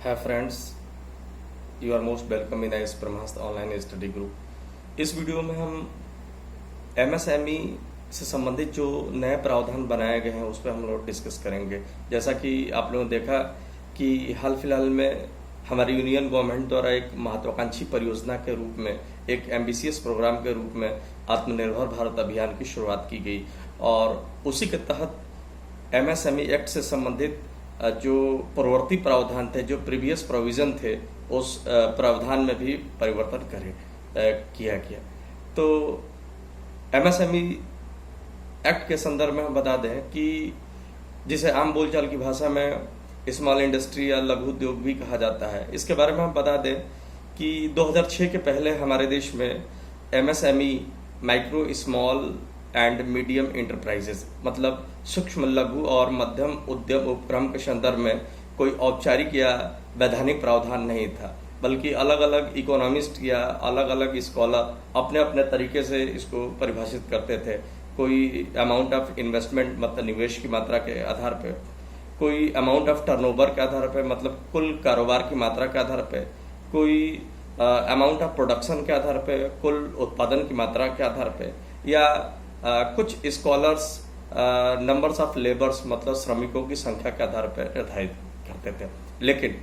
है friends, you are most welcome in S Brahmastra online study group. इस video में हम एमएसएमई से संबंधित जो नए प्रावधान बनाए गए हैं उस पर हम लोग डिस्कस करेंगे। जैसा कि आप लोगों ने देखा कि हाल फिलहाल में हमारी यूनियन गवर्नमेंट द्वारा एक महत्वाकांक्षी परियोजना के रूप में, एक एम्बिशियस प्रोग्राम के रूप में आत्मनिर्भर भारत अभियान की शुरुआत की गई और उसी के तहत एमएसएमई एक्ट से संबंधित जो पूर्ववर्ती प्रावधान थे, जो प्रीवियस प्रोविजन थे, उस प्रावधान में भी परिवर्तन किया गया। तो एमएसएमई एक्ट के संदर्भ में हम बता दें कि जिसे आम बोलचाल की भाषा में स्मॉल इंडस्ट्री या लघु उद्योग भी कहा जाता है, इसके बारे में हम बता दें कि 2006 के पहले हमारे देश में MSME micro small and medium enterprises मतलब सूक्ष्म लघु और मध्यम उद्यम उपक्रम के संदर्भ में कोई औपचारिक या वैधानिक प्रावधान नहीं था, बल्कि अलग अलग इकोनॉमिस्ट या अलग अलग स्कॉलर अपने अपने तरीके से इसको परिभाषित करते थे। कोई अमाउंट ऑफ इन्वेस्टमेंट मतलब निवेश की मात्रा के आधार पे, कोई अमाउंट ऑफ टर्नओवर के आधार पे मतलब कुल कारोबार की मात्रा के आधार पे, कोई अमाउंट ऑफ प्रोडक्शन के आधार पे, कुल उत्पादन की मात्रा के आधार पे, या कुछ स्कॉलर्स नंबर्स ऑफ लेबर्स मतलब श्रमिकों की संख्या के आधार पर निर्धारित करते थे। लेकिन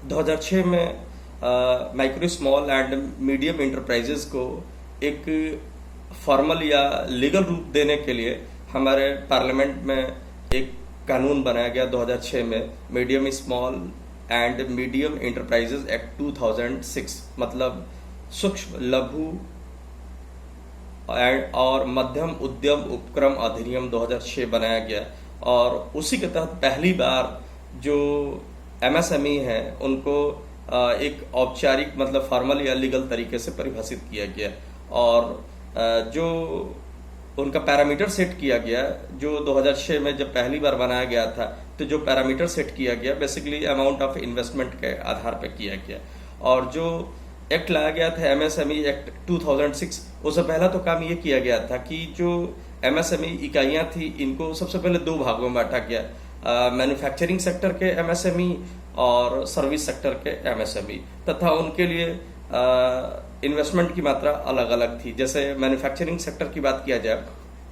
2006 में micro small and medium enterprises को एक फॉर्मल या लीगल रूप देने के लिए हमारे पार्लियामेंट में एक कानून बनाया गया 2006 में, medium small and medium enterprises act 2006 मतलब सूक्ष्म लघु और मध्यम उद्यम उपक्रम अधिनियम 2006 बनाया गया और उसी के तहत पहली बार जो एमएसएमई है उनको एक औपचारिक मतलब फॉर्मल या लीगल तरीके से परिभाषित किया गया और जो उनका पैरामीटर सेट किया गया, जो 2006 में जब पहली बार बनाया गया था तो जो पैरामीटर सेट किया गया बेसिकली अमाउंट ऑफ इन्वेस्टमेंट के आधार पर किया गया। और जो एक्ट लाया गया था एमएसएमई एक्ट 2006, उससे पहला तो काम ये किया गया था कि जो एमएसएमई इकाइयां थी इनको सबसे पहले दो भागों में बांटा गया, मैन्युफैक्चरिंग सेक्टर के एमएसएमई और सर्विस सेक्टर के एमएसएमई, तथा उनके लिए इन्वेस्टमेंट की मात्रा अलग अलग थी। जैसे मैन्युफैक्चरिंग सेक्टर की बात किया जाए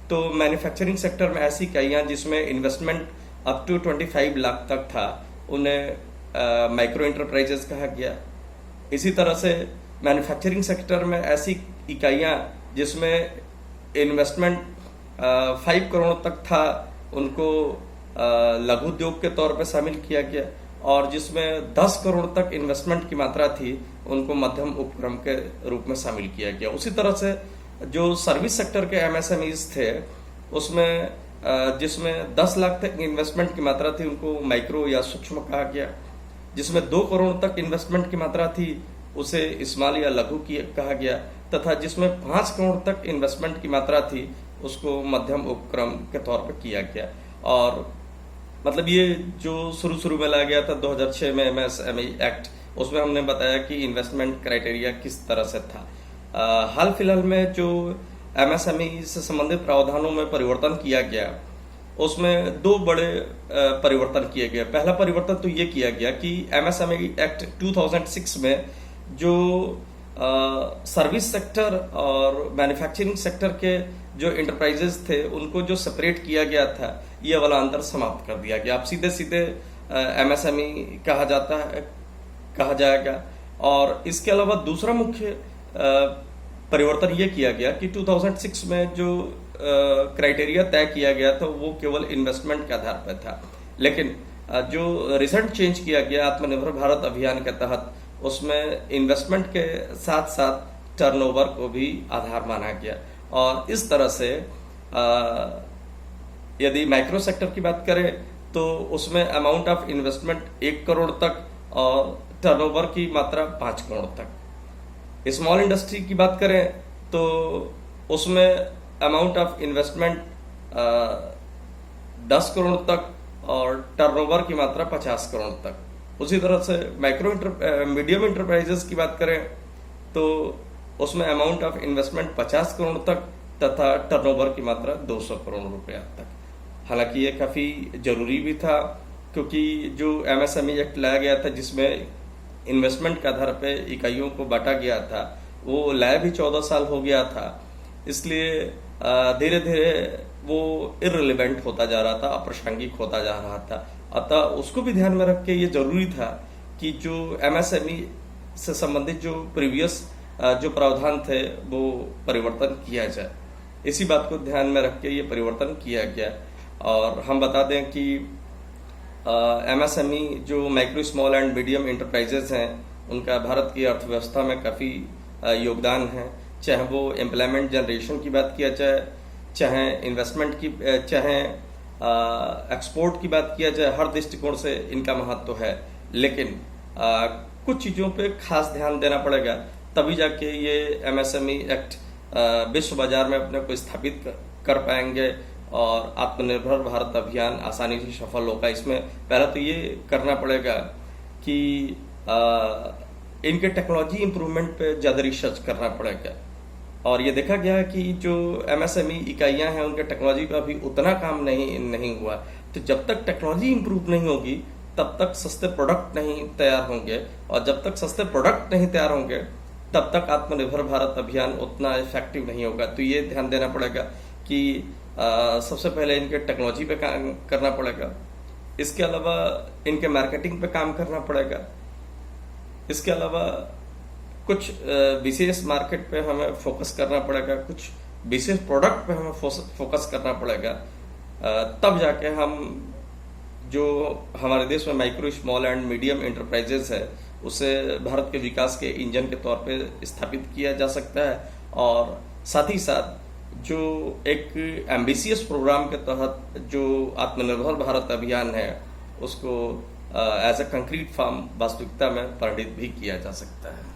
तो मैन्युफैक्चरिंग सेक्टर में ऐसी इकाइयां जिसमें इन्वेस्टमेंट अप टू 25 लाख तक था उन्हें माइक्रो इंटरप्राइजेस कहा गया। इसी तरह से मैन्युफैक्चरिंग सेक्टर में ऐसी इकाइयां जिसमें इन्वेस्टमेंट 5 करोड़ तक था उनको लघु उद्योग के तौर पर शामिल किया गया और जिसमें 10 करोड़ तक इन्वेस्टमेंट की मात्रा थी उनको मध्यम उपक्रम के रूप में शामिल किया गया। उसी तरह से जो सर्विस सेक्टर के एमएसएमईज थे उसमें जिसमें 10 लाख तक इन्वेस्टमेंट की मात्रा थी उनको माइक्रो या सूक्ष्म कहा गया, जिसमें 2 करोड़ तक इन्वेस्टमेंट की मात्रा थी उसे स्मॉल या लघु कहा गया, तथा जिसमें 5 करोड़ तक इन्वेस्टमेंट की मात्रा थी उसको मध्यम उपक्रम के तौर पर किया गया। और मतलब ये जो शुरू में लाया गया था 2006 में एमएसएमई एक्ट, उसमें हमने बताया कि इन्वेस्टमेंट क्राइटेरिया किस तरह से था। हाल फिलहाल में जो एमएसएमई से संबंधित प्रावधानों में परिवर्तन किया गया उसमें दो बड़े परिवर्तन किए गए। पहला परिवर्तन तो ये किया गया कि एमएसएमई एक्ट 2006 में जो सर्विस सेक्टर और मैन्युफैक्चरिंग सेक्टर के जो इंटरप्राइजेस थे उनको जो सेपरेट किया गया था ये वाला अंतर समाप्त कर दिया गया। अब सीधे सीधे एमएसएमई कहा जाएगा। और इसके अलावा दूसरा मुख्य परिवर्तन ये किया गया कि 2006 में जो क्राइटेरिया तय किया गया था वो केवल इन्वेस्टमेंट के आधार पर था, लेकिन जो रिसेंट चेंज किया गया आत्मनिर्भर भारत अभियान के तहत उसमें इन्वेस्टमेंट के साथ साथ टर्नओवर को भी आधार माना गया। और इस तरह से यदि माइक्रो सेक्टर की बात करें तो उसमें अमाउंट ऑफ इन्वेस्टमेंट 1 करोड़ तक और टर्नओवर की मात्रा 5 करोड़ तक। स्मॉल इंडस्ट्री की बात करें तो उसमें अमाउंट ऑफ इन्वेस्टमेंट 10 करोड़ तक और टर्नओवर की मात्रा 50 करोड़ तक। उसी तरह से मीडियम इंटरप्राइजेस की बात करें तो उसमें अमाउंट ऑफ इन्वेस्टमेंट 50 करोड़ तक तथा टर्नओवर की मात्रा 200 करोड़ रुपया तक। हालांकि ये काफी जरूरी भी था क्योंकि जो एमएसएमई एक्ट लाया गया था जिसमें इन्वेस्टमेंट के आधार पे इकाइयों को बांटा गया था, वो लाया भी 14 साल हो गया था। इसलिए धीरे धीरे वो इररिलेवेंट होता जा रहा था, अप्रासंगिक होता जा रहा था। अतः उसको भी ध्यान में रख के ये जरूरी था कि जो एमएसएमई से संबंधित जो प्रीवियस जो प्रावधान थे वो परिवर्तन किया जाए। इसी बात को ध्यान में रख के ये परिवर्तन किया गया। और हम बता दें कि एमएसएमई जो micro small and medium enterprises हैं, उनका भारत की अर्थव्यवस्था में काफ़ी योगदान है। चाहे वो एम्प्लॉयमेंट जनरेशन की बात किया जाए, चाहे इन्वेस्टमेंट की, चाहे एक्सपोर्ट की बात किया जाए, हर दृष्टिकोण से इनका महत्व है। लेकिन कुछ चीज़ों पे खास ध्यान देना पड़ेगा, तभी जाके ये एमएसएमई एक्ट विश्व बाजार में अपने को स्थापित कर पाएंगे और आत्मनिर्भर भारत अभियान आसानी से सफल होगा। इसमें पहला तो ये करना पड़ेगा कि इनके टेक्नोलॉजी इंप्रूवमेंट पे ज़्यादा रिसर्च करना पड़ेगा। और ये देखा गया है कि जो एमएसएमई इकाइयां हैं उनके टेक्नोलॉजी पे अभी उतना काम नहीं हुआ। तो जब तक टेक्नोलॉजी इंप्रूव नहीं होगी तब तक सस्ते प्रोडक्ट नहीं तैयार होंगे, और जब तक सस्ते प्रोडक्ट नहीं तैयार होंगे तब तक आत्मनिर्भर भारत अभियान उतना इफेक्टिव नहीं होगा। तो ये ध्यान देना पड़ेगा कि सबसे पहले इनके टेक्नोलॉजी पे काम करना पड़ेगा। इसके अलावा इनके मार्केटिंग पे काम करना पड़ेगा। इसके अलावा कुछ विशेष मार्केट पे हमें फोकस करना पड़ेगा, कुछ विशेष प्रोडक्ट पे हमें फोकस करना पड़ेगा। तब जाके हम जो हमारे देश में micro small and medium enterprises है उसे भारत के विकास के इंजन के तौर पे स्थापित किया जा सकता है। और साथ ही साथ जो एक एम्बिशियस प्रोग्राम के तहत जो आत्मनिर्भर भारत अभियान है उसको एज अ कंक्रीट फॉर्म वास्तविकता में परिणित भी किया जा सकता है।